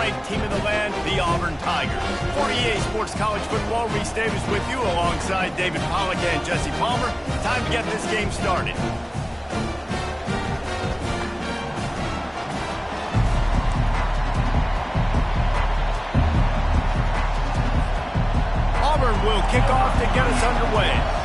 ranked team in the land, the Auburn Tigers. For EA Sports College Football, Reese Davis with you alongside David Pollack and Jesse Palmer. Time to get this game started. Auburn will kick off to get us underway.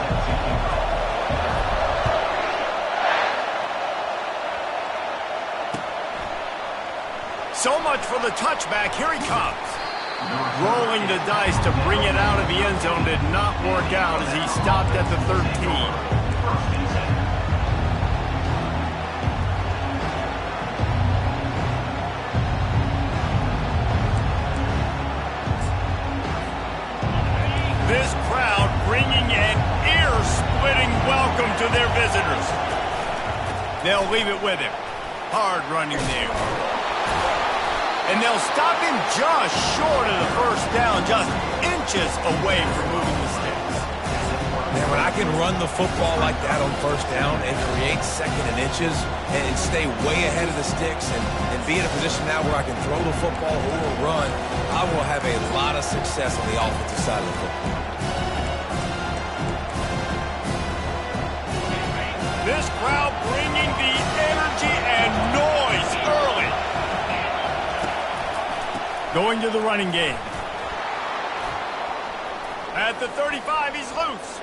So much for the touchback. Here he comes. Rolling the dice to bring it out of the end zone did not work out as he stopped at the 13. This crowd bringing an ear-splitting welcome to their visitors. They'll leave it with him. Hard running there. And they'll stop him just short of the first down, just inches away from moving the sticks. Man, when I can run the football like that on first down and create second and inches and stay way ahead of the sticks and be in a position now where I can throw the football or run, I will have a lot of success on the offensive side of the football. This crowd bringing the energy and noise early. Going to the running game. At the 35, he's loose.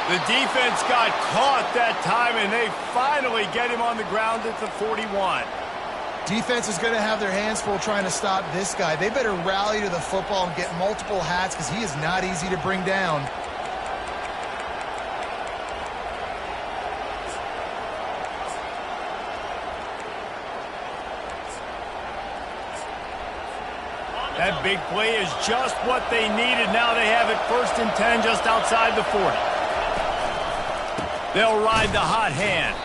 The defense got caught that time, and they finally get him on the ground at the 41. Defense is going to have their hands full trying to stop this guy. They better rally to the football and get multiple hats because he is not easy to bring down. That big play is just what they needed. Now they have it 1st and 10 just outside the 40. They'll ride the hot hand.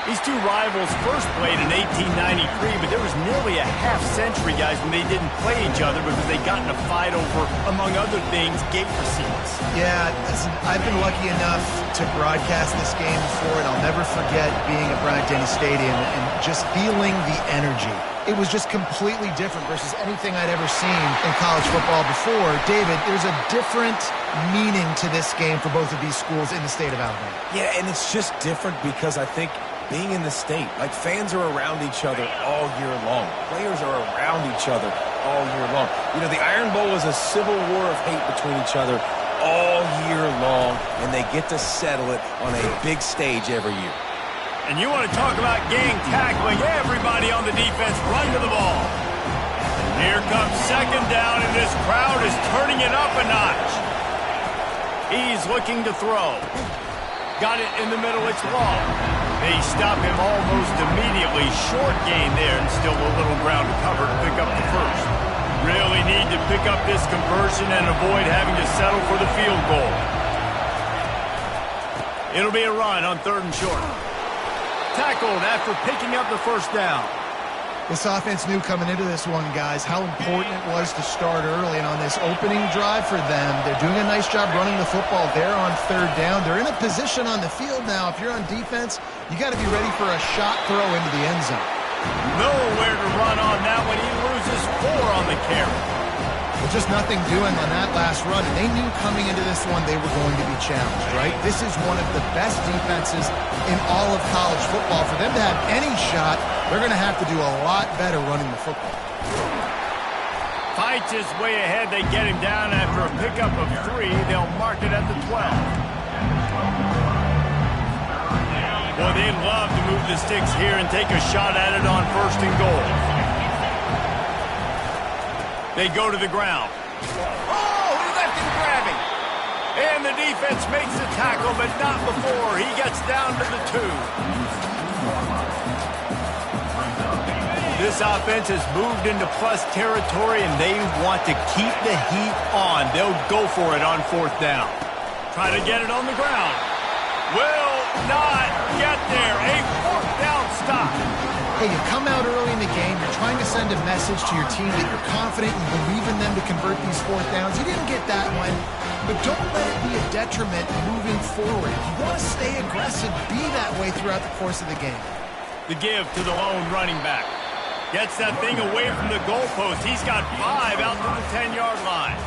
These two rivals first played in 1893, but there was nearly a half-century, guys, when they didn't play each other because they got in a fight over, among other things, gate receipts. Yeah, listen, I've been lucky enough to broadcast this game before, and I'll never forget being at Bryant-Denny Stadium and just feeling the energy. It was just completely different versus anything I'd ever seen in college football before. David, there's a different meaning to this game for both of these schools in the state of Alabama. Yeah, and it's just different because I think being in the state, like fans are around each other all year long. Players are around each other all year long. You know, the Iron Bowl is a civil war of hate between each other all year long, and they get to settle it on a big stage every year. And you want to talk about gang tackling, everybody on the defense run to the ball. Here comes 2nd down, and this crowd is turning it up a notch. He's looking to throw. Got it in the middle, it's long. They stop him almost immediately. Short gain there, and still a little ground to cover to pick up the first. Really need to pick up this conversion and avoid having to settle for the field goal. It'll be a run on 3rd and short. Tackled after picking up the first down. This offense knew coming into this one, guys, how important it was to start early. And on this opening drive for them, they're doing a nice job running the football there on 3rd down. They're in a position on the field now. If you're on defense, you got to be ready for a shot throw into the end zone. Nowhere to run on that when he loses 4 on the carry. Well, just nothing doing on that last run. And they knew coming into this one they were going to be challenged, right? This is one of the best defenses in all of college football. For them to have any shot, they're going to have to do a lot better running the football. Fights his way ahead. They get him down after a pickup of 3. They'll mark it at the 12. Boy, they'd love to move the sticks here and take a shot at it on 1st and goal. They go to the ground. Oh, he left him grabbing. And the defense makes the tackle, but not before. He gets down to the 2. This offense has moved into plus territory, and they want to keep the heat on. They'll go for it on 4th down. Try to get it on the ground. Will not get there. A 4th down stop. Hey, you come out early in the game, you're trying to send a message to your team that you're confident, you believe in them to convert these 4th downs. You didn't get that one, but don't let it be a detriment moving forward. If you want to stay aggressive, be that way throughout the course of the game. The give to the lone running back. Gets that thing away from the goalpost. He's got 5 out to the 10-yard line.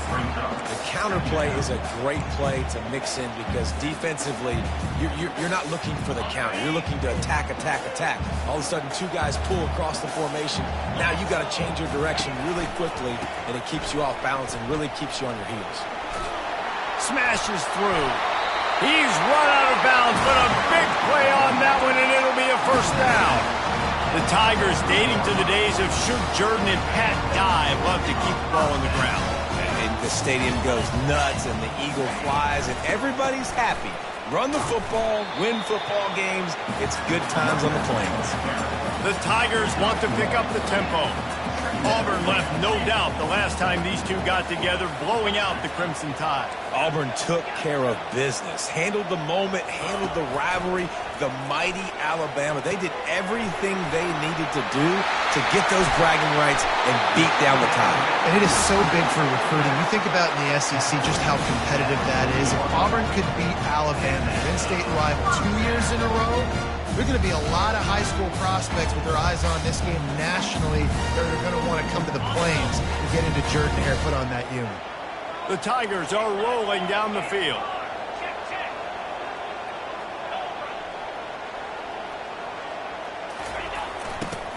The counter play is a great play to mix in because defensively, you're not looking for the counter. You're looking to attack, attack, attack. All of a sudden, 2 guys pull across the formation. Now you got to change your direction really quickly, and it keeps you off balance and really keeps you on your heels. Smashes through. He's run out of bounds, but a big play on that one, and it'll be a first down. The Tigers, dating to the days of Shug Jordan and Pat Dye, love to keep the ball on the ground. And the stadium goes nuts, and the eagle flies, and everybody's happy. Run the football, win football games. It's good times on the Plains. The Tigers want to pick up the tempo. Auburn left no doubt the last time these two got together, blowing out the Crimson Tide. Auburn took care of business, handled the moment, handled the rivalry, the mighty Alabama. They did everything they needed to do to get those bragging rights and beat down the Tide. And it is so big for recruiting. You think about in the SEC just how competitive that is. If Auburn could beat Alabama, an in-state rival, 2 years in a row, there are going to be a lot of high school prospects with their eyes on this game nationally that are going to want to come to the Plains and get into Jordan-Hare, put on that unit. The Tigers are rolling down the field.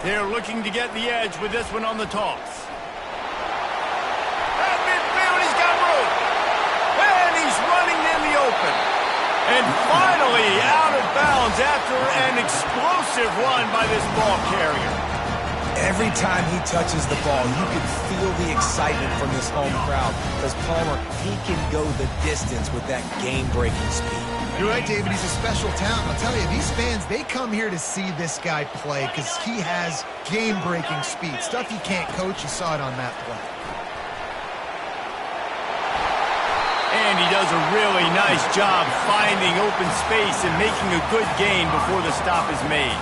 They're looking to get the edge with this one on the toss. At midfield, he's got room. And he's running in the open. And finally out of bounds after an explosive run by this ball carrier. Every time he touches the ball, you can feel the excitement from this home crowd because Palmer, he can go the distance with that game-breaking speed. You're right, David. He's a special talent. I'll tell you, these fans, they come here to see this guy play because he has game-breaking speed. Stuff you can't coach. You saw it on that play. And he does a really nice job finding open space and making a good gain before the stop is made.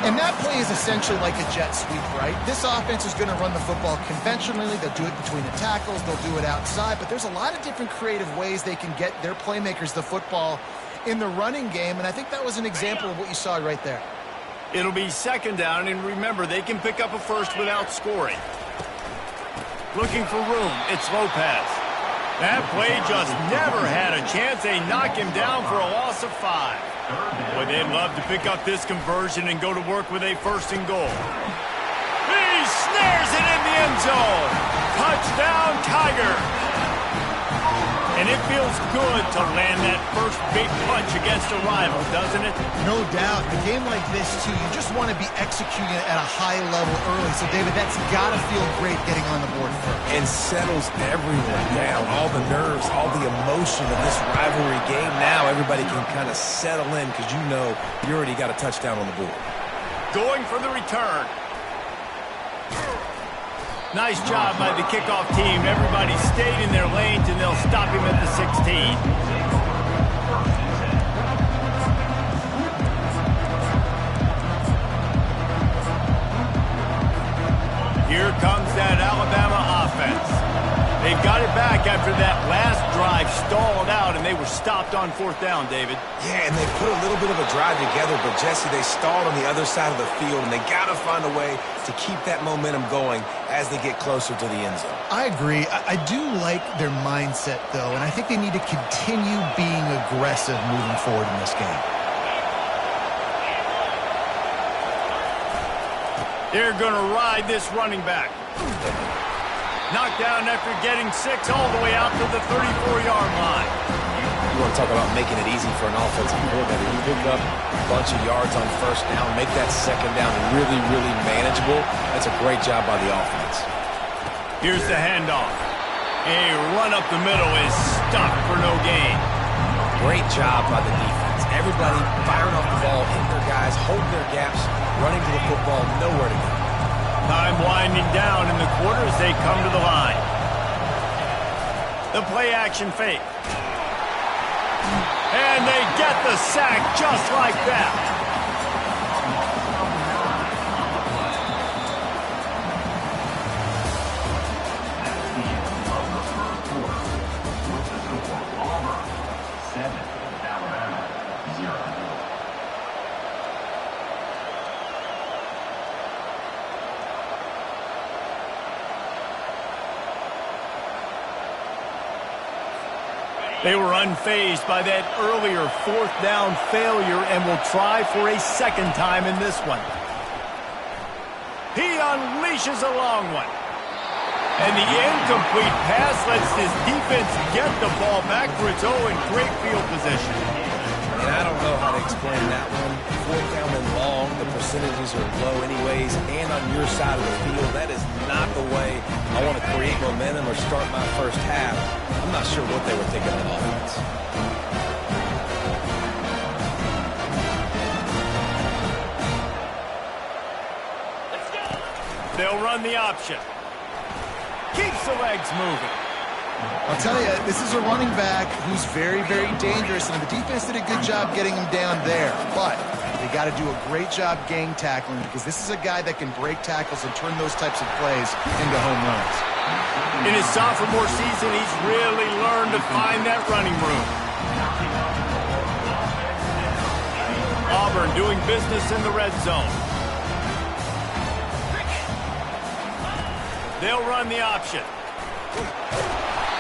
And that play is essentially like a jet sweep, right? This offense is going to run the football conventionally. They'll do it between the tackles. They'll do it outside. But there's a lot of different creative ways they can get their playmakers the football in the running game. And I think that was an example of what you saw right there. It'll be second down. And remember, they can pick up a first without scoring. Looking for room. It's Lopez. That play just never had a chance. They knock him down for a loss of 5. Boy, they'd love to pick up this conversion and go to work with a first and goal. He snares it in the end zone. Touchdown, Tiger. And it feels good to land that first big punch against a rival, doesn't it? No doubt. A game like this, too, you just want to be executing it at a high level early. So, David, that's got to feel great getting on the board first. And settles everyone down. All the nerves, all the emotion of this rivalry game. Now everybody can kind of settle in because you know you already got a touchdown on the board. Going for the return. Nice job by the kickoff team. Everybody stayed in their lanes, and they'll stop him at the 16. Here comes that Alabama offense. They've got it back after that last drive stalled out, and they were stopped on 4th down, David. Yeah, and they put a little bit of a drive together, but, Jesse, they stalled on the other side of the field, and they got to find a way to keep that momentum going as they get closer to the end zone. I agree. I do like their mindset, though, and I think they need to continue being aggressive moving forward in this game. They're going to ride this running back. Knocked down after getting 6 all the way out to the 34-yard line. You want to talk about making it easy for an offensive coordinator. You pick up a bunch of yards on first down, make that second down really, really manageable. That's a great job by the offense. Here's the handoff. A run up the middle is stuck for no gain. Great job by the defense. Everybody firing off the ball, hitting their guys, holding their gaps, running to the football, nowhere to go. Time winding down in the quarter as they come to the line. The play-action fake. And they get the sack just like that. They were unfazed by that earlier fourth down failure and will try for a second time in this one. He unleashes a long one. And the incomplete pass lets this defense get the ball back for its own in great field position. And I don't know how to explain that one. Fourth down and long, the percentages are low anyways, and on your side of the field, that is not the way I want to create momentum or start my first half. I'm not sure what they were thinking on offense. They'll run the option. Keeps the legs moving. I'll tell you, this is a running back who's very, very dangerous, and the defense did a good job getting him down there. But they got to do a great job gang tackling because this is a guy that can break tackles and turn those types of plays into home runs. In his sophomore season, he's really learned to find that running room. Auburn doing business in the red zone. They'll run the option.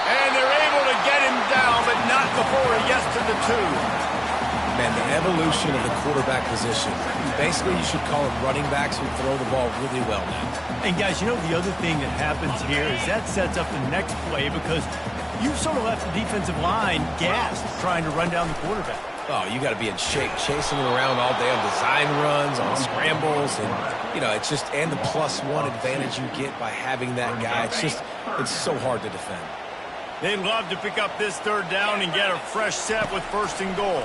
And they're able to get him down, but not before he gets to the 2. Man, the evolution of the quarterback position. Basically, you should call it running backs who throw the ball really well now. And guys, you know the other thing that happens here is that sets up the next play because you've sort of left the defensive line gassed trying to run down the quarterback. Oh, you got to be in shape, chasing him around all day on design runs, on scrambles, and, you know, it's just, and the +1 advantage you get by having that guy. It's so hard to defend. They'd love to pick up this third down and get a fresh set with 1st and goal.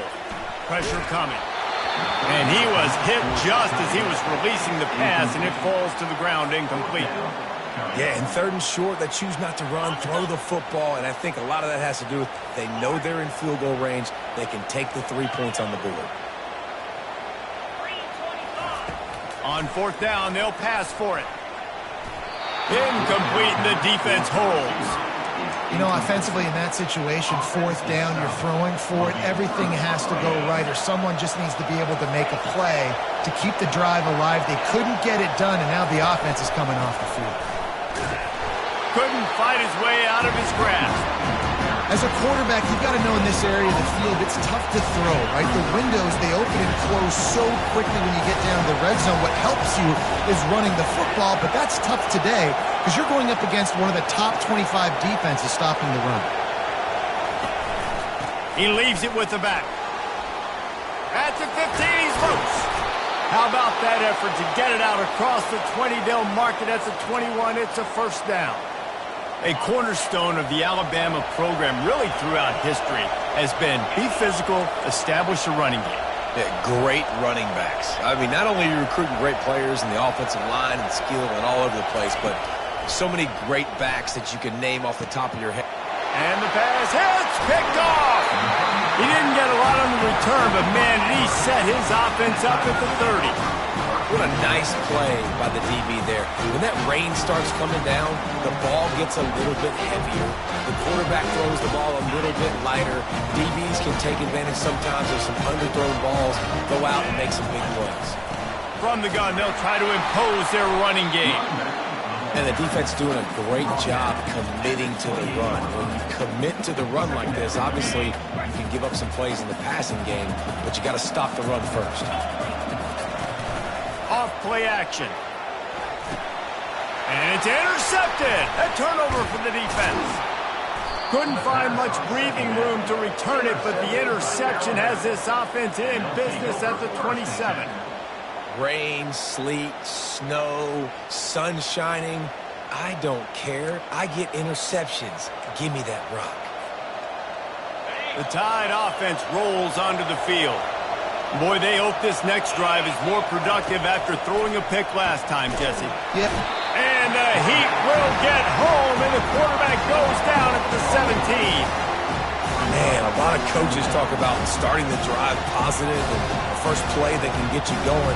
Pressure coming. And he was hit just as he was releasing the pass, and it falls to the ground incomplete. Yeah, and 3rd and short, they choose not to run, throw the football, and I think a lot of that has to do with they know they're in field goal range. They can take the 3 points on the board. On 4th down, they'll pass for it. Incomplete, the defense holds. You know, offensively in that situation, 4th down, you're throwing for it. Everything has to go right, or someone just needs to be able to make a play to keep the drive alive. They couldn't get it done, and now the offense is coming off the field. Couldn't fight his way out of his grasp. As a quarterback, you've got to know in this area of the field, it's tough to throw, right? The windows, they open and close so quickly when you get down to the red zone. What helps you is running the football, but that's tough today because you're going up against one of the top 25 defenses stopping the run. He leaves it with the back. At the 15, he's loose. How about that effort to get it out across the 20? They'll mark it at the 21. It's a 1st down. A cornerstone of the Alabama program really throughout history has been be physical, establish a running game. Yeah, great running backs. I mean, not only are you recruiting great players in the offensive line and skill and all over the place, but so many great backs that you can name off the top of your head. And the pass hits, picked off. He didn't get a lot on the return, but man, did he set his offense up at the 30. What a nice play by the DB there. When that rain starts coming down, the ball gets a little bit heavier. The quarterback throws the ball a little bit lighter. DBs can take advantage sometimes of some underthrown balls, go out and make some big plays. From the gun, they'll try to impose their running game. And the defense doing a great job committing to the run. When you commit to the run like this, obviously you can give up some plays in the passing game, but you got to stop the run first. Off play action. And it's intercepted. A turnover for the defense. Couldn't find much breathing room to return it, but the interception has this offense in business at the 27. Rain, sleet, snow, sun shining. I don't care. I get interceptions. Give me that rock. The Tide offense rolls onto the field. Boy, they hope this next drive is more productive after throwing a pick last time, Jesse. Yep. And the Heat will get home, and the quarterback goes down at the 17. Man, a lot of coaches talk about starting the drive positive and the first play that can get you going.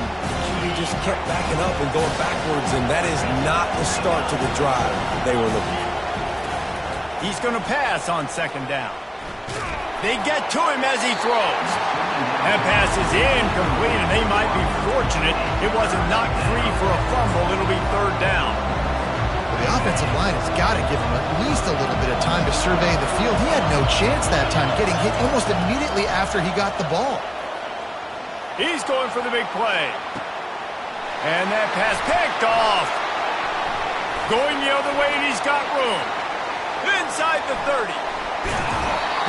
You just kept backing up and going backwards, and that is not the start to the drive they were looking for. He's going to pass on 2nd down. They get to him as he throws. That pass is incomplete, and they might be fortunate it wasn't knocked free for a fumble. It'll be 3rd down. The offensive line has got to give him at least a little bit of time to survey the field. He had no chance that time, getting hit almost immediately after he got the ball. He's going for the big play. And that pass picked off. Going the other way, and he's got room. Inside the 30.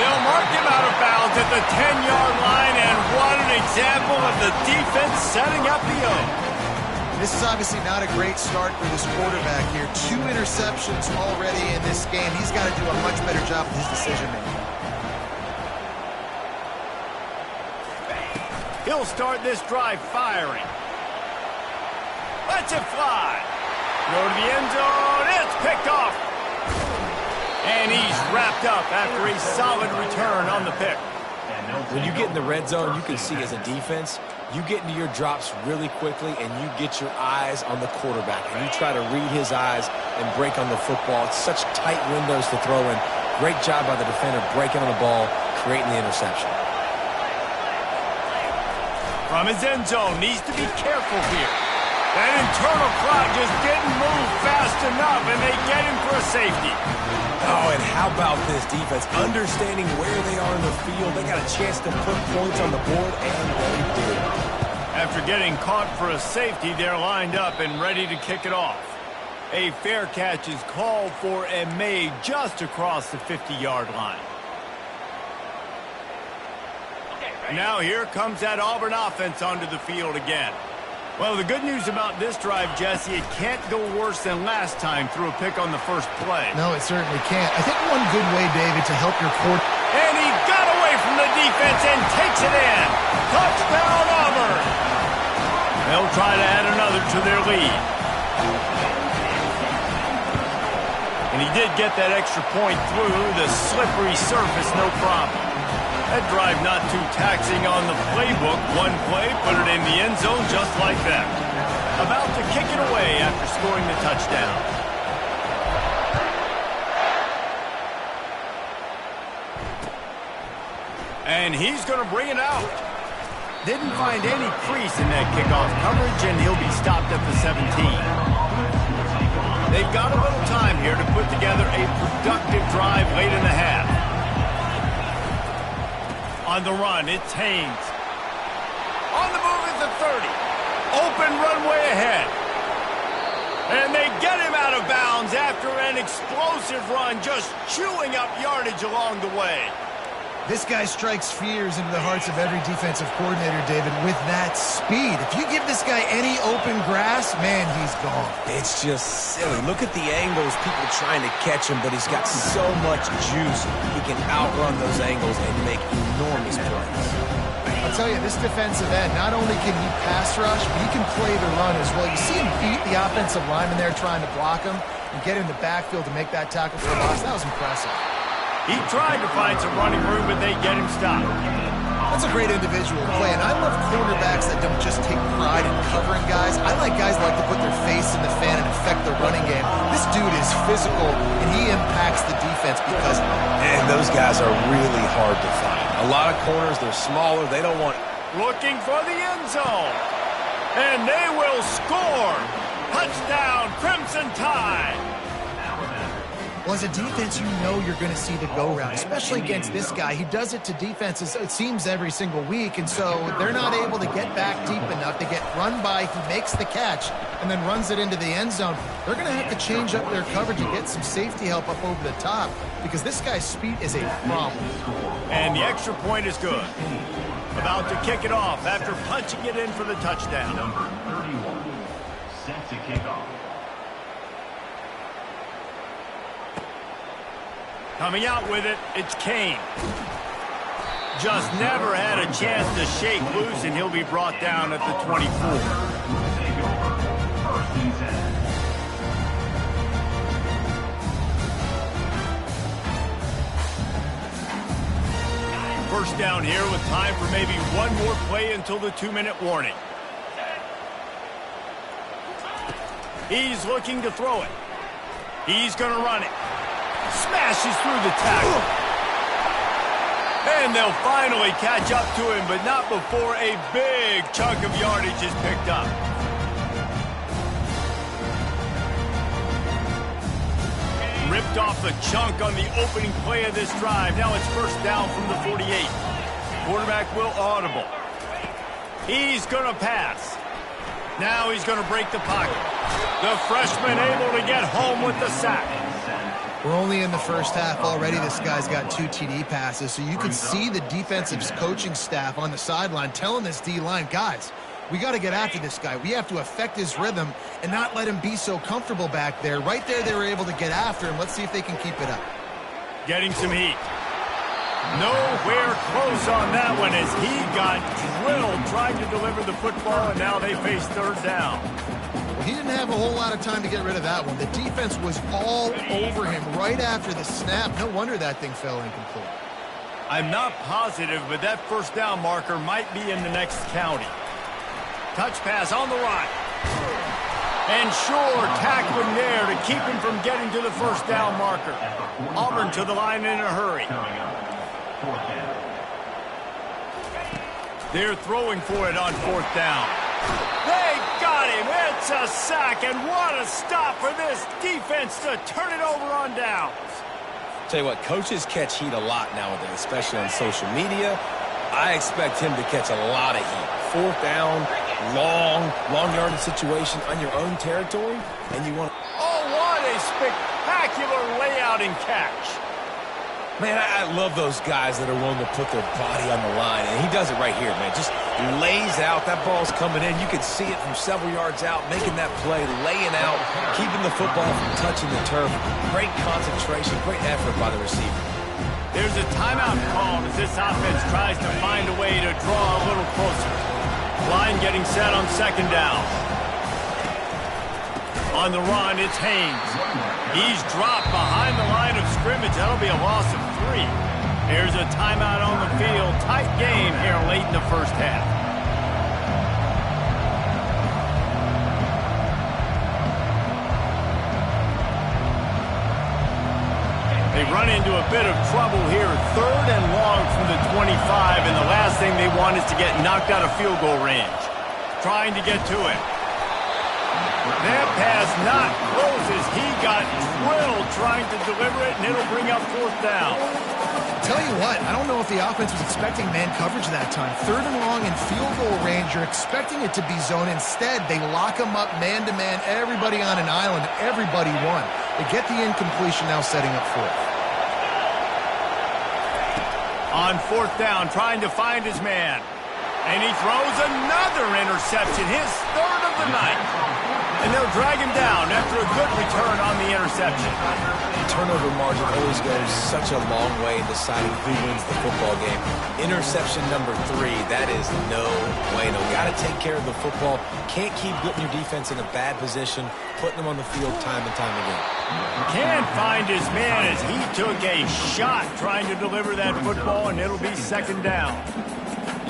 They'll mark him out of bounds at the 10-yard line, and what an example of the defense setting up the O. This is obviously not a great start for this quarterback here. 2 interceptions already in this game. He's got to do a much better job with his decision-making. He'll start this drive firing. Lets it fly. Go to the end zone. It's picked off. And he's wrapped up after a solid return on the pick. When you get in the red zone, you can see as a defense, you get into your drops really quickly and you get your eyes on the quarterback. And you try to read his eyes and break on the football. It's such tight windows to throw in. Great job by the defender breaking on the ball, creating the interception. From his end zone, needs to be careful here. That internal cloud just didn't move fast enough, and they get him for a safety. Oh, and how about this defense? Understanding where they are in the field, they got a chance to put points on the board, and they did. After getting caught for a safety, they're lined up and ready to kick it off. A fair catch is called for and made just across the 50-yard line. Now here comes that Auburn offense onto the field again. Well, the good news about this drive, Jesse, it can't go worse than last time through a pick on the first play. No, it certainly can't. I think one good way, David, to help your quarterback. And he got away from the defense and takes it in. Touchdown, Auburn. They'll try to add another to their lead. And he did get that extra point through the slippery surface, no problem. That drive not too taxing on the playbook. One play, put it in the end zone just like that. About to kick it away after scoring the touchdown. And he's going to bring it out. Didn't find any crease in that kickoff coverage, and he'll be stopped at the 17. They've got a little time here to put together a productive drive late in the half. On the run, it's Haynes. On the move is the 30. Open runway ahead. And they get him out of bounds after an explosive run, just chewing up yardage along the way. This guy strikes fears into the hearts of every defensive coordinator, David, with that speed. If you give this guy any open grass, man, he's gone. It's just silly. Look at the angles, people trying to catch him, but he's got so much juice. He can outrun those angles and make enormous plays. I'll tell you, this defensive end, not only can he pass rush, but he can play the run as well. You see him beat the offensive lineman there trying to block him and get in the backfield to make that tackle for a loss. That was impressive. He tried to find some running room, but they get him stopped. That's a great individual play, and I love cornerbacks that don't just take pride in covering guys. I like guys that like to put their face in the fan and affect the running game. This dude is physical, and he impacts the defense because... And those guys are really hard to find. A lot of corners, they're smaller, they don't want... Looking for the end zone. And they will score. Touchdown, Crimson Tide. Well, as a defense, you know you're going to see the go-round, especially against this guy. He does it to defenses, it seems, every single week, and so they're not able to get back deep enough. They get run by, he makes the catch, and then runs it into the end zone. They're going to have to change up their coverage and get some safety help up over the top because this guy's speed is a problem. And the extra point is good. About to kick it off after punching it in for the touchdown. Number 31, set to kick off. Coming out with it, it's Kane. Just never had a chance to shake loose, and he'll be brought down at the 24. First down here with time for maybe one more play until the 2-minute warning. He's looking to throw it. He's going to run it. Smashes through the tackle. And they'll finally catch up to him, but not before a big chunk of yardage is picked up. picked off the chunk on the opening play of this drive. Now it's first down from the 48. Quarterback will audible. He's going to pass. Now he's going to break the pocket. The freshman able to get home with the sack. We're only in the first half already. This guy's got 2 TD passes, so you can see the defensive coaching staff on the sideline telling this D-line, guys, we got to get after this guy. We have to affect his rhythm and not let him be so comfortable back there. Right there, they were able to get after him. Let's see if they can keep it up. Getting some heat. Nowhere close on that one as he got drilled trying to deliver the football, and now they face third down. He didn't have a whole lot of time to get rid of that one. The defense was all over him right after the snap. No wonder that thing fell incomplete. I'm not positive, but that first down marker might be in the next county. Touch pass on the run. And Shore tackling there to keep him from getting to the first down marker. Auburn to the line in a hurry. They're throwing for it on fourth down. They got him. It's a sack, and what a stop for this defense to turn it over on downs. Tell you what, coaches catch heat a lot nowadays, especially on social media. I expect him to catch a lot of heat. Fourth down, long yardage situation on your own territory, and you want... Oh, what a spectacular layout and catch. Man, I love those guys that are willing to put their body on the line, and he does it right here, man. Just lays out. That ball's coming in. You can see it from several yards out, making that play, laying out, keeping the football from touching the turf. Great concentration, great effort by the receiver. There's a timeout called as this offense tries to find a way to draw a little closer. Line getting set on second down. On the run, it's Haynes. He's dropped behind the line of scrimmage. That'll be a loss of 3. There's a timeout on the field. Tight game here late in the first half. They run into a bit of trouble here. Third and long from the 25, and the last thing they want is to get knocked out of field goal range. Trying to get to it. That pass not close as he got drilled trying to deliver it, and it'll bring up fourth down. Tell you what, I don't know if the offense was expecting man coverage that time. Third and long in field goal range, you're expecting it to be zone. Instead, they lock him up man-to-man, everybody on an island, everybody won. They get the incompletion, now setting up fourth. On fourth down, trying to find his man. And he throws another interception, his third of the night. And they'll drag him down after a good return on the interception. Turnover margin always goes such a long way in deciding who wins the football game. Interception number 3, that is no bueno. Got to take care of the football. Can't keep putting your defense in a bad position, putting them on the field time and time again. Can't find his man as he took a shot trying to deliver that football, and it'll be second down.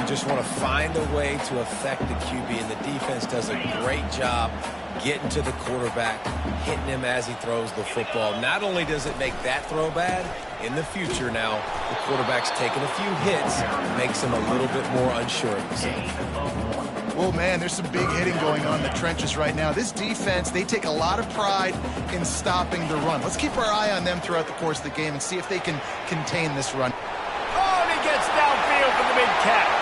You just want to find a way to affect the QB, and the defense does a great job getting to the quarterback, hitting him as he throws the football. Not only does it make that throw bad, in the future now, the quarterback's taking a few hits, makes him a little bit more unsure of himself. Well, man, there's some big hitting going on in the trenches right now. This defense, they take a lot of pride in stopping the run. Let's keep our eye on them throughout the course of the game and see if they can contain this run. Oh, and he gets downfield for the big catch.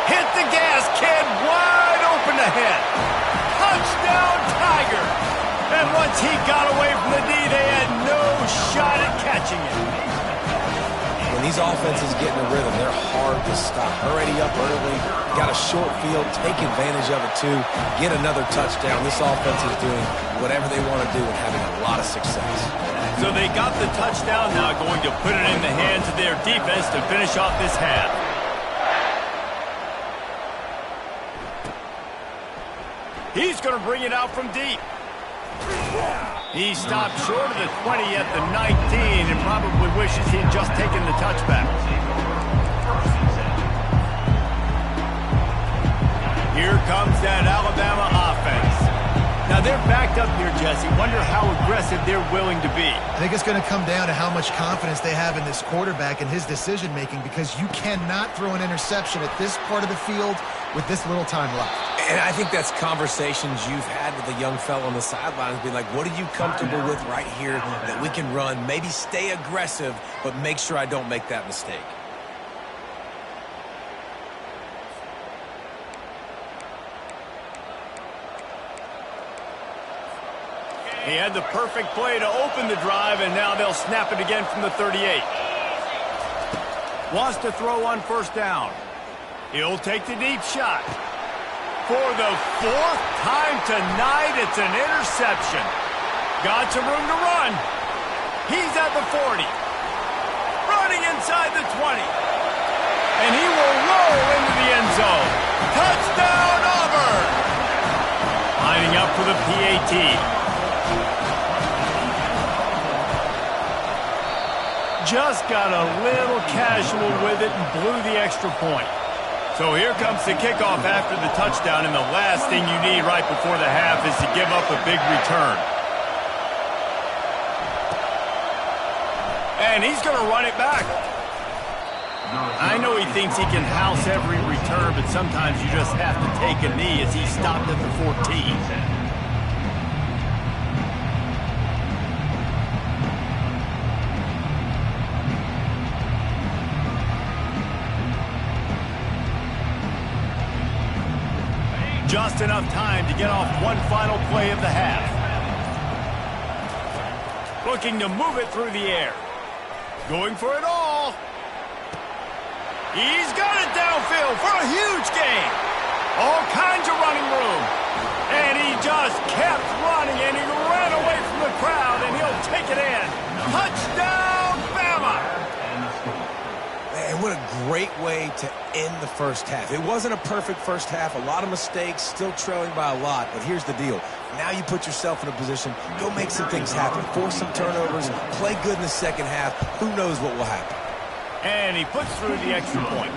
Hit the gas, kid, wide open ahead. Touchdown, Tiger. And once he got away from the D, they had no shot at catching it. When these offenses get in a rhythm, they're hard to stop. Already up early, got a short field, take advantage of it too, get another touchdown. This offense is doing whatever they want to do and having a lot of success. So they got the touchdown, now going to put it in the hands of their defense to finish off this half. He's going to bring it out from deep. He stopped short of the 20 at the 19 and probably wishes he had just taken the touchback. Here comes that Alabama offense. Now they're backed up here, Jesse. Wonder how aggressive they're willing to be. I think it's going to come down to how much confidence they have in this quarterback and his decision-making, because you cannot throw an interception at this part of the field with this little time left. And I think that's conversations you've had with a young fellow on the sidelines, being like, what are you comfortable with right here that we can run? Maybe stay aggressive, but make sure I don't make that mistake. He had the perfect play to open the drive, and now they'll snap it again from the 38. Wants to throw on first down. He'll take the deep shot. For the fourth time tonight, it's an interception. Got some room to run. He's at the 40. Running inside the 20. And he will roll into the end zone. Touchdown, Auburn! Lining up for the PAT. Just got a little casual with it and blew the extra point. So here comes the kickoff after the touchdown, and the last thing you need right before the half is to give up a big return. And he's going to run it back. I know he thinks he can house every return, but sometimes you just have to take a knee as he stopped at the 14. Just enough time to get off one final play of the half. Looking to move it through the air. Going for it all. He's got it downfield for a huge gain. All kinds of running room. And he just kept running, and he ran away from the crowd, and he'll take it in. Touchdown, Bama! And what a great way to end the first half. It wasn't a perfect first half, a lot of mistakes, still trailing by a lot, but here's the deal. Now you put yourself in a position, go make some things happen, force some turnovers, play good in the second half. Who knows what will happen? And he puts through the extra point.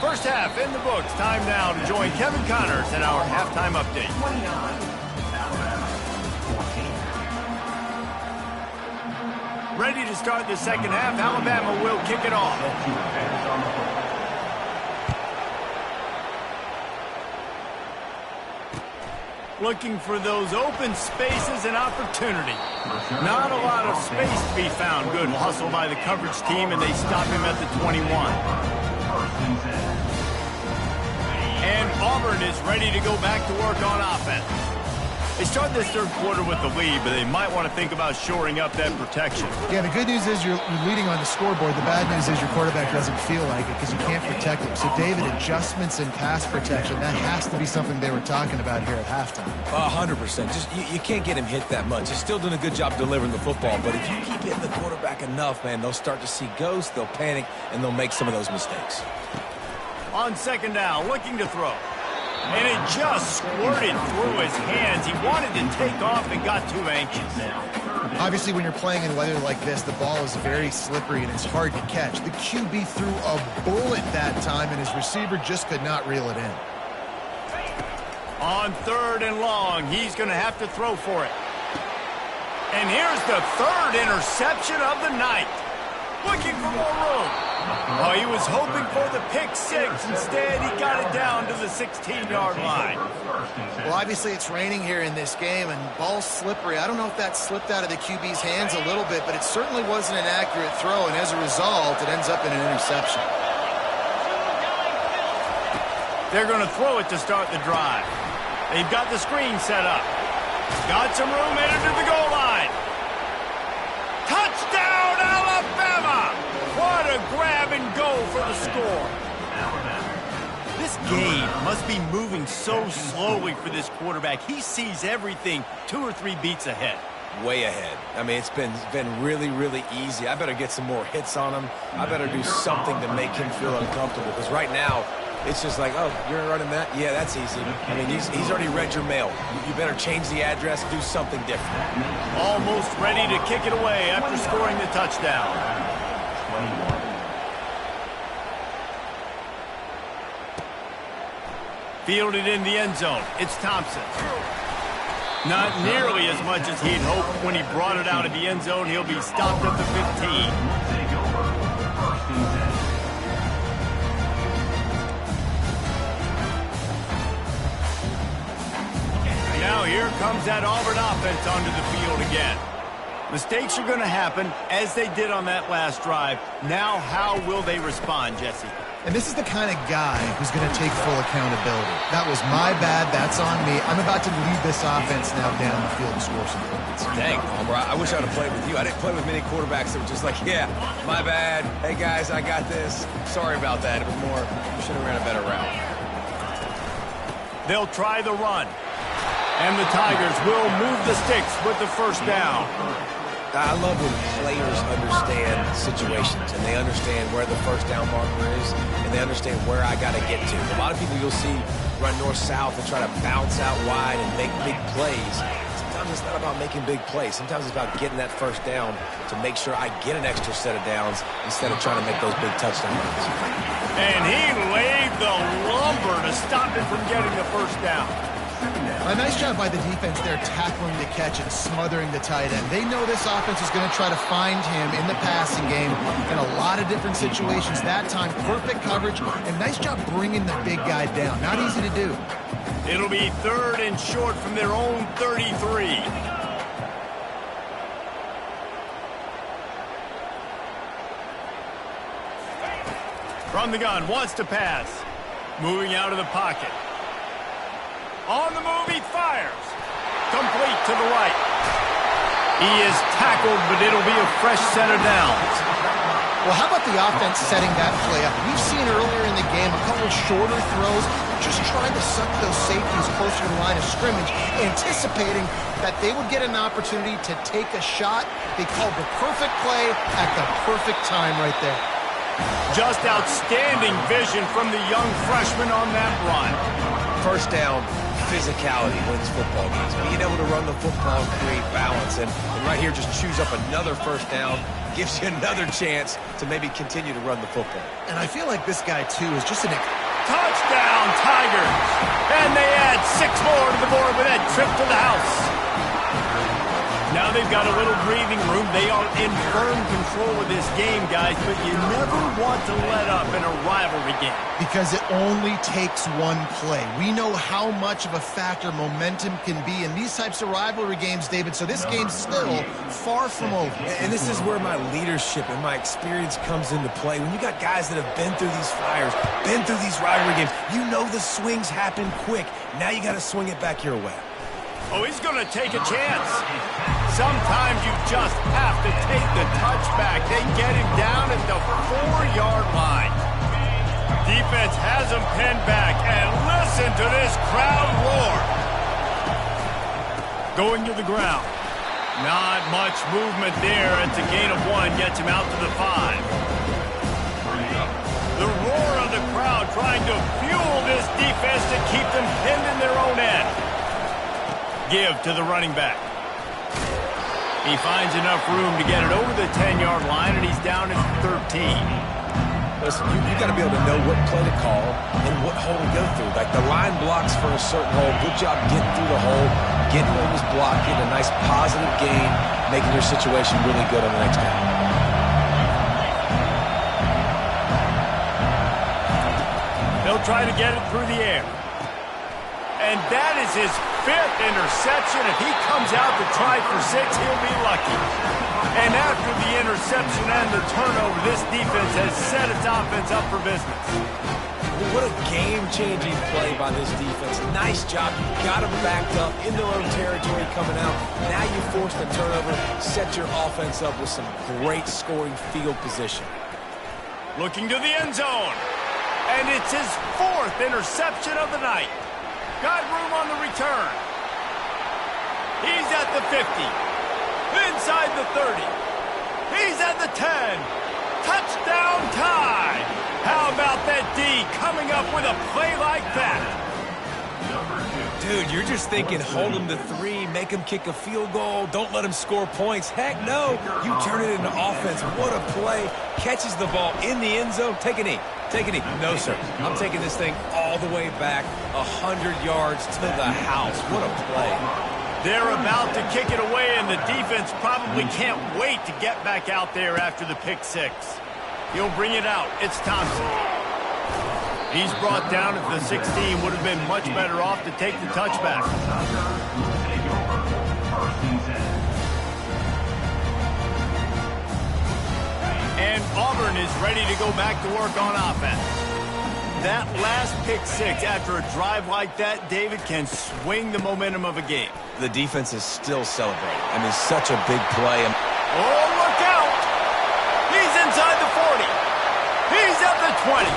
First half in the books. Time now to join Kevin Connors in our halftime update. Ready to start the second half. Alabama will kick it off. Looking for those open spaces and opportunity. Not a lot of space to be found. Good hustle by the coverage team, and they stop him at the 21. And Auburn is ready to go back to work on offense. They start this third quarter with the lead, but they might want to think about shoring up that protection. Yeah, the good news is you're leading on the scoreboard. The bad news is your quarterback doesn't feel like it because you can't protect him. So, David, adjustments in pass protection, that has to be something they were talking about here at halftime. 100%. Just you can't get him hit that much. He's still doing a good job delivering the football, but if you keep hitting the quarterback enough, man, they'll start to see ghosts, they'll panic, and they'll make some of those mistakes. On second down, looking to throw. And it just squirted through his hands. He wanted to take off and got too anxious. Obviously, when you're playing in weather like this, the ball is very slippery and it's hard to catch. The QB threw a bullet that time, and his receiver just could not reel it in. On third and long, he's going to have to throw for it. And here's the third interception of the night. Looking for more room. Oh, he was hoping for the pick six. Instead, he got it down to the 16-yard line. Well, obviously, it's raining here in this game, and ball's slippery. I don't know if that slipped out of the QB's hands a little bit, but it certainly wasn't an accurate throw, and as a result, it ends up in an interception. They're going to throw it to start the drive. They've got the screen set up. Got some room headed to the goal line. Touchdown, Alabama! What a grab and go for the score. This game must be moving so slowly for this quarterback. He sees everything 2 or 3 beats ahead. Way ahead. I mean, it's been really, really easy. I better get some more hits on him. I better do something to make him feel uncomfortable, because right now, it's just like, oh, you're running that? Yeah, that's easy. I mean, he's already read your mail. You better change the address, do something different. Almost ready to kick it away after scoring the touchdown. 21. Fielded in the end zone. It's Thompson. Not nearly as much as he'd hoped. When he brought it out of the end zone, he'll be stopped at the 15. Take over. First and 10. Now here comes that Auburn offense onto the field again. Mistakes are going to happen, as they did on that last drive. Now how will they respond, Jesse? And this is the kind of guy who's going to take full accountability. That was my bad. That's on me. I'm about to lead this offense now down the field and score some points. Dang, Palmer, I wish I would have played with you. I didn't play with many quarterbacks that were just like, yeah, my bad. Hey, guys, I got this. Sorry about that. It was more, you should have ran a better route. They'll try the run. And the Tigers will move the sticks with the first down. I love when players understand situations and they understand where the first down marker is and they understand where I got to get to. A lot of people you'll see run north-south and try to bounce out wide and make big plays. Sometimes it's not about making big plays. Sometimes it's about getting that first down to make sure I get an extra set of downs instead of trying to make those big touchdown runs. And he laid the lumber to stop him from getting the first down. A nice job by the defense there tackling the catch and smothering the tight end. They know this offense is going to try to find him in the passing game in a lot of different situations. That time, perfect coverage, and nice job bringing the big guy down. Not easy to do. It'll be 3rd and short from their own 33. From the gun, wants to pass. Moving out of the pocket. On the move, he fires. Complete to the right. He is tackled, but it'll be a fresh set of downs. Well, how about the offense setting that play up? We've seen earlier in the game a couple shorter throws, just trying to suck those safeties closer to the line of scrimmage, anticipating that they would get an opportunity to take a shot. They called the perfect play at the perfect time right there. Just outstanding vision from the young freshman on that run. First down, physicality wins football games. Being able to run the football and create balance. And right here, just choose up another first down, gives you another chance to maybe continue to run the football. And I feel like this guy, too, is just an... Touchdown, Tigers! And they add 6 more to the board with that trip to the house. Now they've got a little breathing room. They are in firm control of this game, guys, but you never want to let up in a rivalry game. Because it only takes one play. We know how much of a factor momentum can be in these types of rivalry games, David, so this game's still far from over. And this is where my leadership and my experience comes into play. When you got guys that have been through these fires, been through these rivalry games, you know the swings happen quick. Now you got to swing it back your way. Oh, he's going to take a chance. Sometimes you just have to take the touchback. They get him down at the 4-yard line. Defense has him pinned back, and listen to this crowd roar. Going to the ground. Not much movement there. It's a gain of 1, gets him out to the 5. The roar of the crowd trying to fuel this defense to keep them pinned in their own end. Give to the running back. He finds enough room to get it over the 10-yard line, and he's down at 13. Listen, you got to be able to know what play to call and what hole to go through. Like the line blocks for a certain hole. Good job getting through the hole, getting what was blocked, getting a nice positive gain, making your situation really good on the next down. They'll try to get it through the air. And that is his 5th interception. If he comes out to try for 6, he'll be lucky. And after the interception and the turnover, this defense has set its offense up for business. What a game-changing play by this defense. Nice job. You got them backed up in their own territory coming out. Now you force the turnover, set your offense up with some great scoring field position. Looking to the end zone. And it's his 4th interception of the night. Got room on the return. He's at the 50. Inside the 30. He's at the 10. Touchdown tie. How about that D coming up with a play like that? Dude, you're just thinking hold him to 3, make him kick a field goal, don't let him score points. Heck no, you turn it into offense. What a play. Catches the ball in the end zone. Take a knee. Take a knee. No, sir. I'm taking this thing all the way back 100 yards to the house. What a play. They're about to kick it away, and the defense probably can't wait to get back out there after the pick 6. He'll bring it out. It's Thompson. He's brought down at the 16. Would have been much better off to take the touchback. And Auburn is ready to go back to work on offense. That last pick six after a drive like that, David, can swing the momentum of a game. The defense is still celebrating. I mean, such a big play. Oh, look out! He's inside the 40. He's at the 20.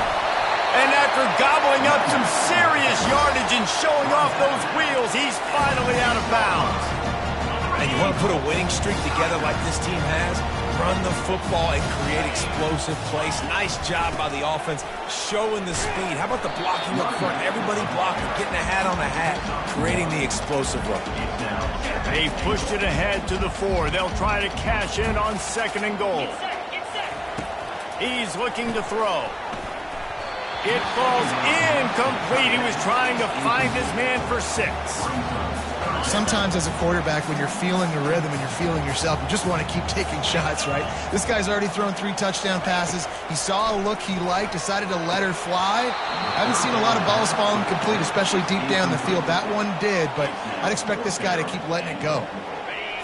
And after gobbling up some serious yardage and showing off those wheels, he's finally out of bounds. And you want to put a winning streak together like this team has? Run the football and create explosive plays. Nice job by the offense, showing the speed. How about the blocking up front? Everybody blocking, getting a hat on the hat, creating the explosive run. They pushed it ahead to the 4. They'll try to cash in on 2nd and goal. He's looking to throw. It falls incomplete. He was trying to find his man for 6. Sometimes as a quarterback, when you're feeling the rhythm and you're feeling yourself, you just want to keep taking shots, right? This guy's already thrown 3 touchdown passes. He saw a look he liked, decided to let her fly. I haven't seen a lot of balls fall incomplete, especially deep down the field. That one did, but I'd expect this guy to keep letting it go.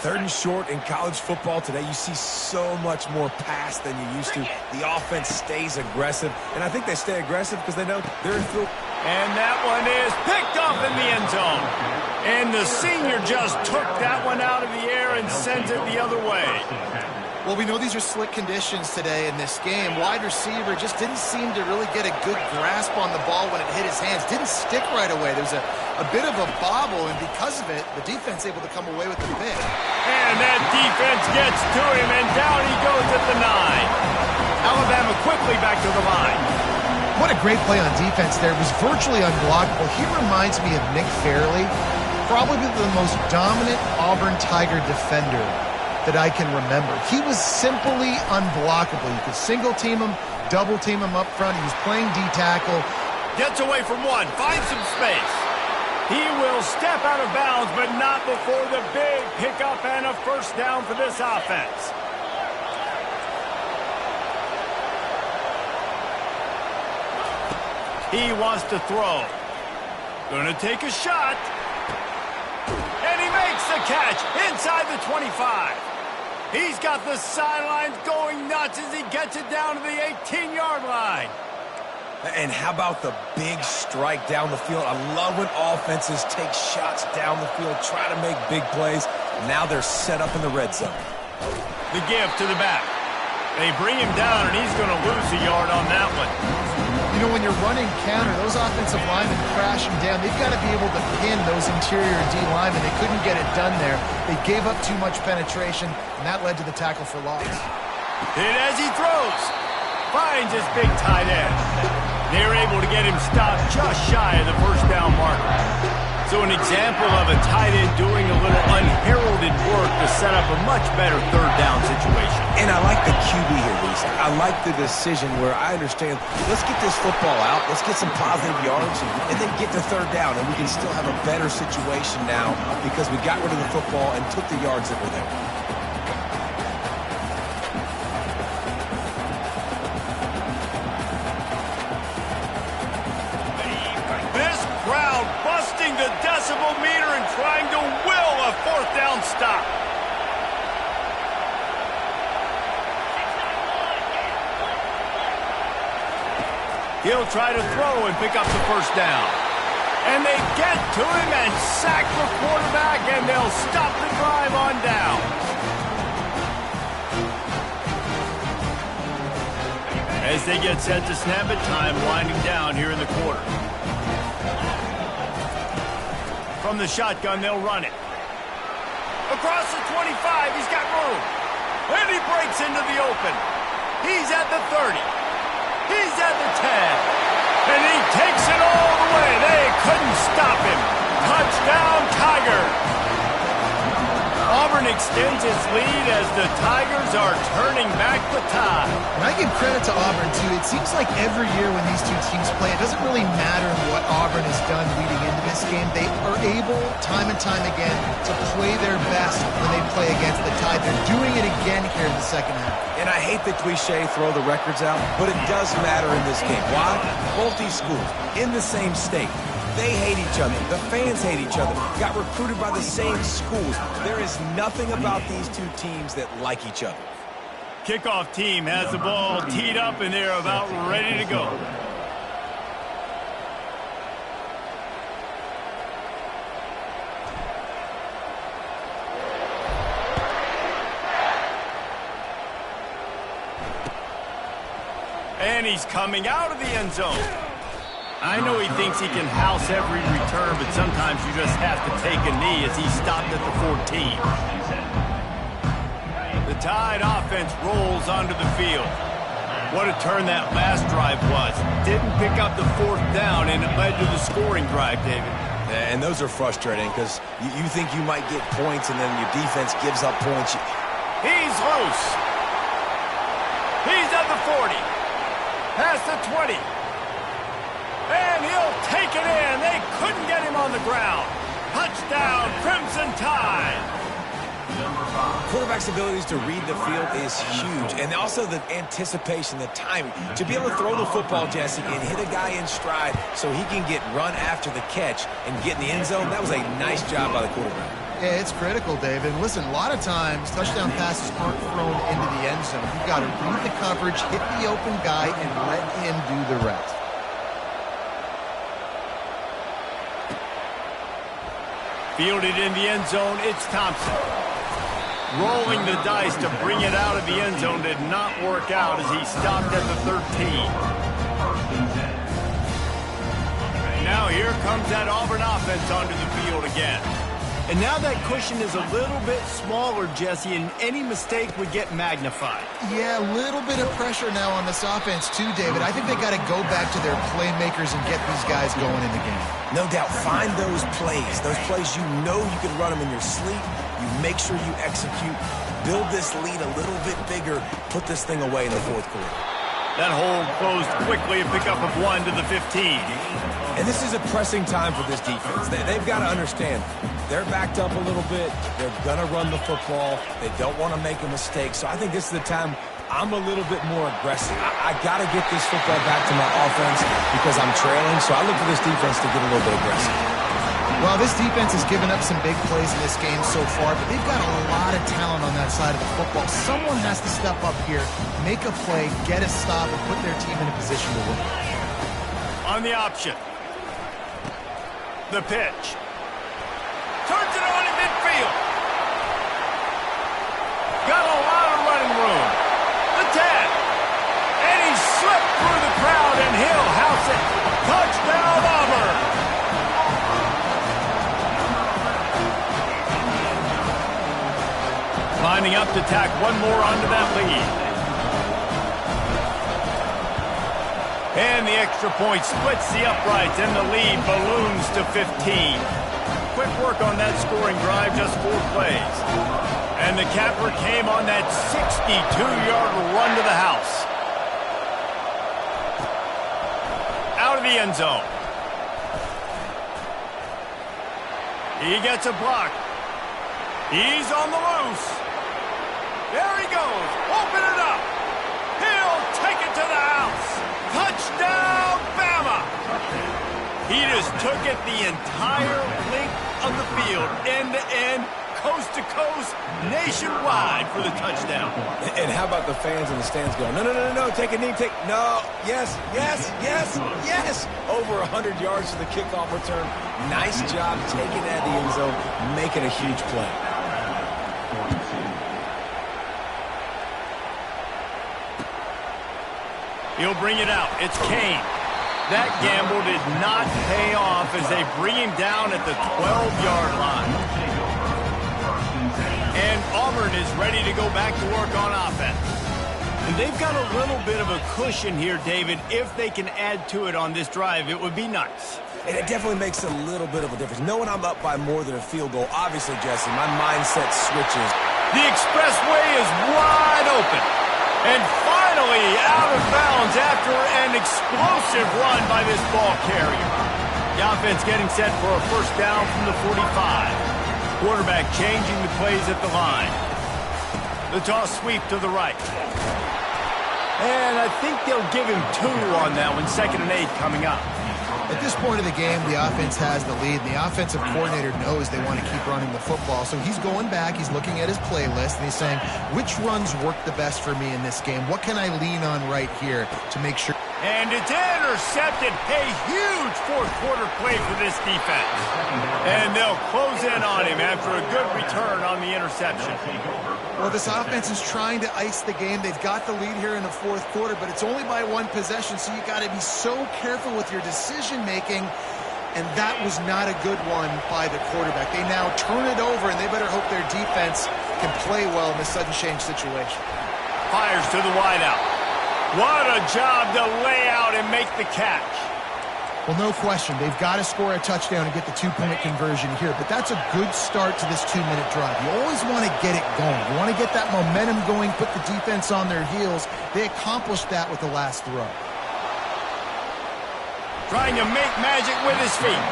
3rd and short in college football today. You see so much more pass than you used to. The offense stays aggressive, and I think they stay aggressive because they know they're in field. And that one is picked off in the end zone. And the senior just took that one out of the air and sends it the other way. Well, we know these are slick conditions today in this game. Wide receiver just didn't seem to really get a good grasp on the ball when it hit his hands. Didn't stick right away. There was a bit of a bobble, and because of it, the defense able to come away with the pick. And that defense gets to him, and down he goes at the 9. Alabama quickly back to the line. What a great play on defense there. It was virtually unblockable. He reminds me of Nick Fairley, probably the most dominant Auburn Tiger defender that I can remember. He was simply unblockable. You could single team him, double team him up front. He was playing D-tackle. Gets away from 1, finds some space. He will step out of bounds, but not before the big pickup and a 1st down for this offense. He wants to throw. Gonna take a shot. And he makes the catch inside the 25. He's got the sidelines going nuts as he gets it down to the 18-yard line. And how about the big strike down the field? I love when offenses take shots down the field, try to make big plays. Now they're set up in the red zone. The give to the back. They bring him down, and he's going to lose a yard on that one. You know, when you're running counter, those offensive linemen crashing down, they've got to be able to pin those interior D linemen. They couldn't get it done there. They gave up too much penetration, and that led to the tackle for loss. And as he throws, finds his big tight end. They're able to get him stopped just shy of the 1st down marker. So an example of a tight end doing a little unheralded work to set up a much better 3rd down situation. And I like the QB here, Lisa. I like the decision where I understand, let's get this football out, let's get some positive yards, and then get to 3rd down, and we can still have a better situation now because we got rid of the football and took the yards that were there. The decibel meter and trying to will a 4th down stop. He'll try to throw and pick up the 1st down. And they get to him and sack the quarterback, and they'll stop the drive on down. As they get set to snap it, time winding down here in the quarter. From the shotgun, they'll run it. Across the 25, he's got room. And he breaks into the open. He's at the 30. He's at the 10. And he takes it all the way. They couldn't stop him. Touchdown, Tiger. Auburn extends its lead as the Tigers are turning back the tide. And I give credit to Auburn, too. It seems like every year when these two teams play, it doesn't really matter what Auburn has done leading into this game. They are able, time and time again, to play their best when they play against the Tide. They're doing it again here in the second half. And I hate the cliche, throw the records out, but it does matter in this game. Why? Both these schools in the same state. They hate each other. The fans hate each other. Got recruited by the same schools. There is nothing about these two teams that like each other. Kickoff team has the ball teed up, and they're about ready to go. And he's coming out of the end zone. I know he thinks he can house every return, but sometimes you just have to take a knee as he stopped at the 14. The Tide offense rolls onto the field. What a turn that last drive was. Didn't pick up the fourth down, and it led to the scoring drive, David. And those are frustrating because you think you might get points, and then your defense gives up points. He's loose. He's at the 40. Past the 20. And he'll take it in. They couldn't get him on the ground. Touchdown, Crimson Tide. Quarterback's abilities to read the field is huge. And also the anticipation, the timing. To be able to throw the football, Jesse, and hit a guy in stride so he can get run after the catch and get in the end zone, that was a nice job by the quarterback. Yeah, it's critical, David. Listen, a lot of times, touchdown passes aren't thrown into the end zone. You've got to read the coverage, hit the open guy, and let him do the rest. Fielded in the end zone, it's Thompson. Rolling the dice to bring it out of the end zone did not work out as he stopped at the 13. Now here comes that Auburn offense onto the field again. And now that cushion is a little bit smaller, Jesse, and any mistake would get magnified. Yeah, a little bit of pressure now on this offense too, David. I think they got to go back to their playmakers and get these guys going in the game. No doubt, find those plays you know you can run them in your sleep. You make sure you execute, build this lead a little bit bigger, put this thing away in the fourth quarter. That hole closed quickly, a pickup of 1 to the 15. And this is a pressing time for this defense. They've got to understand, they're backed up a little bit. They're going to run the football. They don't want to make a mistake. So I think this is the time I'm a little bit more aggressive. I got to get this football back to my offense because I'm trailing. So I look for this defense to get a little bit aggressive. Well, this defense has given up some big plays in this game so far, but they've got a lot of talent on that side of the football. Someone has to step up here, make a play, get a stop, and put their team in a position to win. On the option. The pitch. Turns it on in midfield. Got a lot of running room. The 10. And he slipped through the crowd, and he'll house it. Touchdown, Auburn. Lining up to tack one more onto that lead. And the extra point splits the uprights, and the lead balloons to 15. Quick work on that scoring drive, just 4 plays. And the capper came on that 62-yard run to the house. Out of the end zone. He gets a block. He's on the loose. There he goes. Open it up. He'll take it to the house. Touchdown, Bama. He just took it the entire length of the field, end to end, coast to coast, nationwide for the touchdown. And how about the fans in the stands going, no, take a knee, no, yes. Over 100 yards to the kickoff return. Nice job taking that in the end zone, making a huge play. He'll bring it out. It's Kane. That gamble did not pay off as they bring him down at the 12-yard line. And Auburn is ready to go back to work on offense. And they've got a little bit of a cushion here, David. If they can add to it on this drive, it would be nice. And it definitely makes a little bit of a difference. Knowing I'm up by more than a field goal, obviously, Jesse, my mindset switches. The expressway is wide open. And finally out of bounds after an explosive run by this ball carrier. The offense getting set for a first down from the 45. Quarterback changing the plays at the line. The toss sweep to the right. And I think they'll give him 2 on that one. 2nd and 8 coming up. At this point of the game, the offense has the lead, and the offensive coordinator knows they want to keep running the football. So he's going back, he's looking at his playlist, and he's saying, which runs work the best for me in this game? What can I lean on right here to make sure? And it's intercepted. A huge fourth-quarter play for this defense. And they'll close in on him after a good return on the interception. Well, this offense is trying to ice the game. They've got the lead here in the fourth quarter, but it's only by 1 possession, so you got to be so careful with your decision-making, and that was not a good one by the quarterback. They now turn it over, and they better hope their defense can play well in this sudden change situation. Fires to the wideout. What a job to lay out and make the catch. Well, no question. They've got to score a touchdown and get the 2-point conversion here, but that's a good start to this 2-minute drive. You always want to get it going. You want to get that momentum going, put the defense on their heels. They accomplished that with the last throw. Trying to make magic with his feet.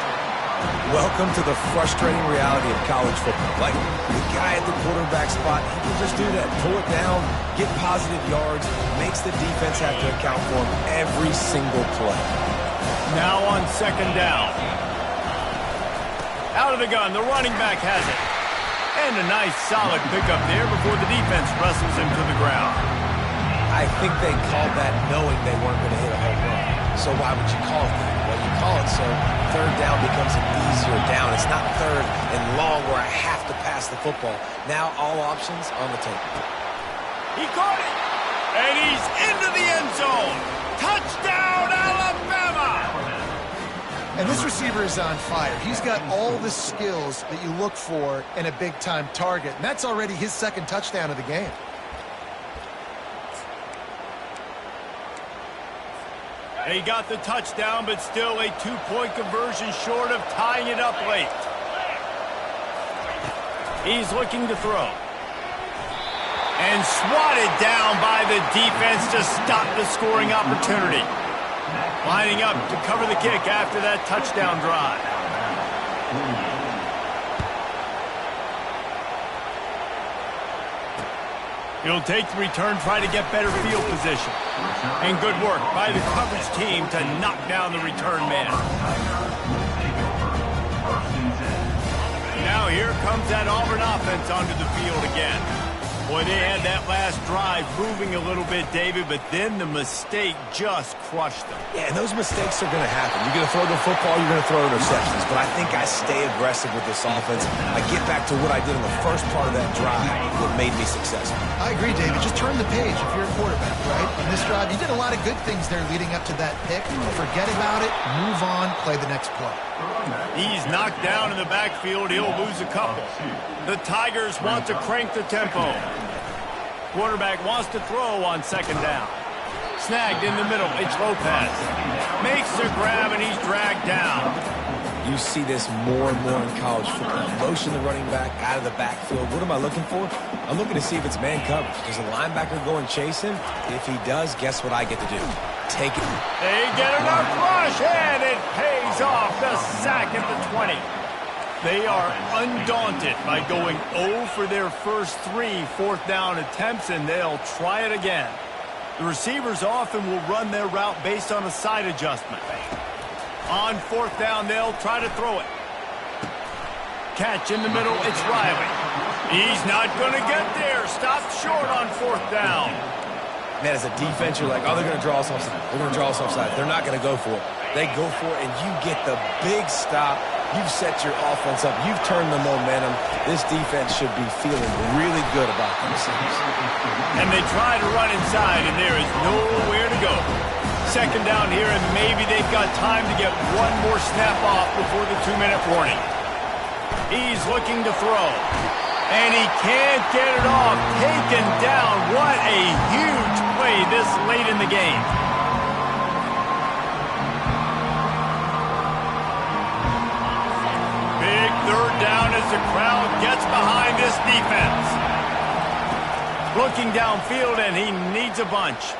Welcome to the frustrating reality of college football. Like, the guy at the quarterback spot, he can just do that. Pull it down, get positive yards, makes the defense have to account for him every single play. Now on 2nd down. Out of the gun, the running back has it. And a nice solid pickup there before the defense wrestles him to the ground. I think they called that knowing they weren't going to hit a home run. So why would you call it that? Well, you call it so 3rd down becomes an easier down. It's not 3rd and long where I have to pass the football. Now all options on the table. He caught it. And he's into the end zone. Touchdown, Alabama! And this receiver is on fire. He's got all the skills that you look for in a big-time target, and that's already his 2nd touchdown of the game. He got the touchdown, but still a 2-point conversion short of tying it up late. He's looking to throw. And swatted down by the defense to stop the scoring opportunity. Lining up to cover the kick after that touchdown drive. He'll take the return, try to get better field position. And good work by the coverage team to knock down the return man. Now here comes that Auburn offense onto the field again. Boy, they had that last drive moving a little bit, David, but then the mistake just crushed them. Yeah, and those mistakes are going to happen. You're going to throw the football, you're going to throw interceptions. But I think I stay aggressive with this offense. I get back to what I did in the first part of that drive that made me successful. I agree, David. Just turn the page if you're a quarterback, right? On this drive, you did a lot of good things there leading up to that pick. Forget about it, move on, play the next play. He's knocked down in the backfield. He'll lose a couple. The Tigers want to crank the tempo. Quarterback wants to throw on 2nd down. Snagged in the middle. It's Lopez. Makes the grab, and he's dragged down. You see this more and more in college football. Motion the running back out of the backfield. What am I looking for? I'm looking to see if it's man coverage. Does the linebacker go and chase him? If he does, guess what I get to do? Take it. They get enough rush, and it pays off. The sack at the 20. They are undaunted by going 0 for their first 3 4th down attempts, and they'll try it again. The receivers often will run their route based on a side adjustment. On 4th down, they'll try to throw it. Catch in the middle, it's Riley. He's not going to get there. Stopped short on 4th down. Man, as a defense, you're like, oh, they're going to draw us offside. They're going to draw us offside. They're not going to go for it. They go for it, and you get the big stop. You've set your offense up. You've turned the momentum. This defense should be feeling really good about themselves. And they try to run inside, and there is nowhere to go. 2nd down here, and maybe they've got time to get one more snap off before the 2-minute warning. He's looking to throw. And he can't get it off. Taken down. What a huge play this late in the game. as the crowd gets behind this defense. Looking downfield, and he needs a bunch.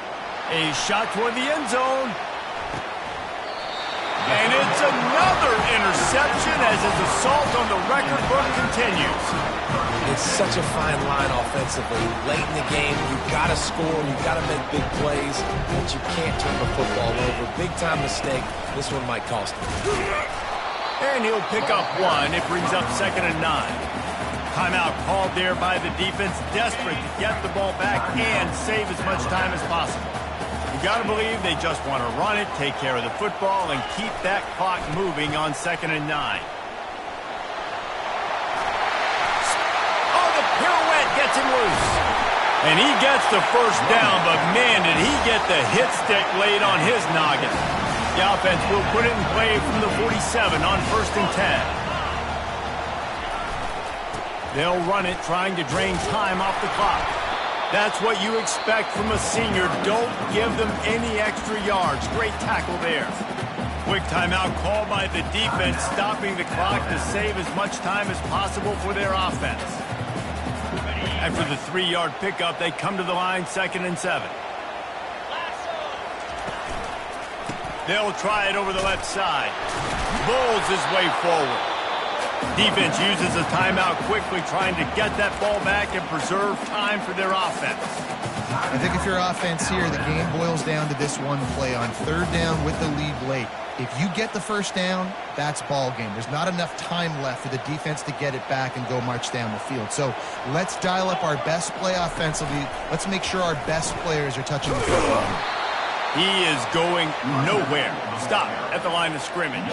A shot toward the end zone. And it's another interception as his assault on the record book continues. It's such a fine line offensively. Late in the game, you've got to score, you've got to make big plays, but you can't turn the football over. Big-time mistake. This one might cost him. And he'll pick up one. It brings up 2nd and 9. Timeout called there by the defense, desperate to get the ball back and save as much time as possible. You got to believe they just want to run it, take care of the football, and keep that clock moving on 2nd and 9. Oh, the pirouette gets him loose. And he gets the first down, but man, did he get the hit stick laid on his noggin. The offense will put it in play from the 47 on 1st and 10. They'll run it, trying to drain time off the clock. That's what you expect from a senior. Don't give them any extra yards. Great tackle there. Quick timeout called by the defense, stopping the clock to save as much time as possible for their offense. After the 3-yard pickup, they come to the line, 2nd and 7. They'll try it over the left side. Bowls his way forward. Defense uses a timeout quickly, trying to get that ball back and preserve time for their offense. I think if you're offense here, the game boils down to this one play on 3rd down with the lead late. If you get the first down, that's ball game. There's not enough time left for the defense to get it back and go march down the field. So let's dial up our best play offensively. Let's make sure our best players are touching the football. He is going nowhere. Stop at the line of scrimmage.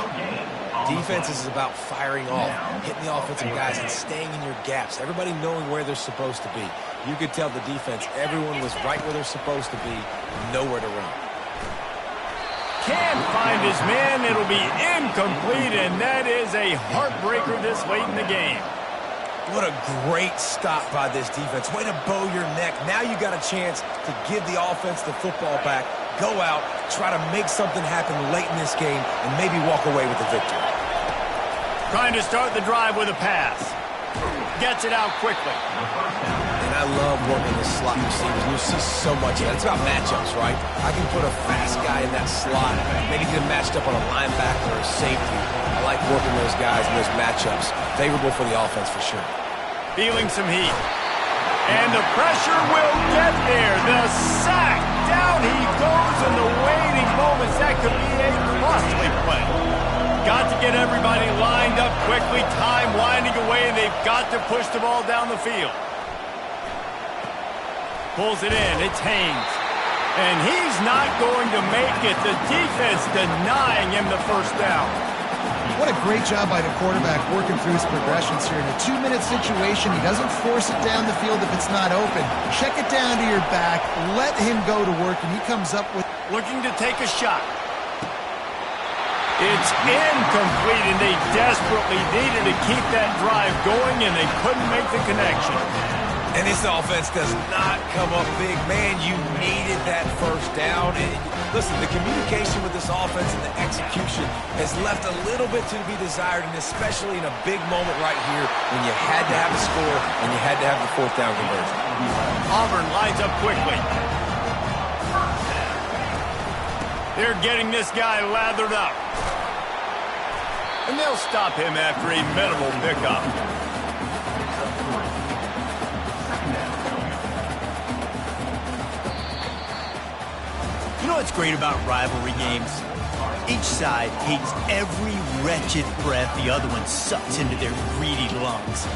Defense is about firing off, hitting the offensive guys, and staying in your gaps. Everybody knowing where they're supposed to be. You could tell the defense, everyone was right where they're supposed to be, nowhere to run. Can't find his man. It'll be incomplete, and that is a heartbreaker this late in the game. What a great stop by this defense. Way to bow your neck. Now you got a chance to give the offense the football back, go out, try to make something happen late in this game, and maybe walk away with the victory. Trying to start the drive with a pass. Gets it out quickly. And I love working the slot receivers. You see so much of that. It's about matchups, right? I can put a fast guy in that slot, maybe get him matched up on a linebacker or a safety. I like working those guys in those matchups. Favorable for the offense for sure. Feeling some heat. And the pressure will get there. The sack. Down he goes in the waiting moments. That could be a costly play. Got to get everybody lined up quickly. Time winding away. They've got to push the ball down the field. Pulls it in. It's Haynes. And he's not going to make it. The defense denying him the first down. What a great job by the quarterback working through his progressions here. In a 2-minute situation, he doesn't force it down the field if it's not open. Check it down to your back. Let him go to work, and he comes up with... Looking to take a shot. It's incomplete, and they desperately needed to keep that drive going, and they couldn't make the connection. And this offense does not come up big. Man, you needed that first down. And listen, the communication with this offense and the execution has left a little bit to be desired, and especially in a big moment right here when you had to have a score and you had to have the 4th down conversion. Auburn lines up quickly. They're getting this guy lathered up. And they'll stop him after a minimal pickup. You know what's great about rivalry games? Each side hates every wretched breath the other one sucks into their greedy lungs.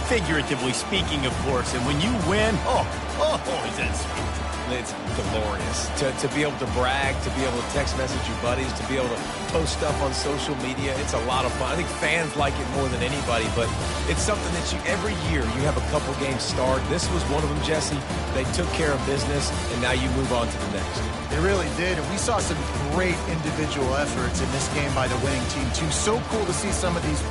Figuratively speaking, of course. And when you win, is that sweet. It's glorious. To be able to brag, to be able to text message your buddies, to be able to post stuff on social media, it's a lot of fun. I think fans like it more than anybody, but it's something that every year you have a couple games start. This was one of them, Jesse. They took care of business, and now you move on to the next. They really did, and we saw some great individual efforts in this game by the winning team, too. So cool to see some of these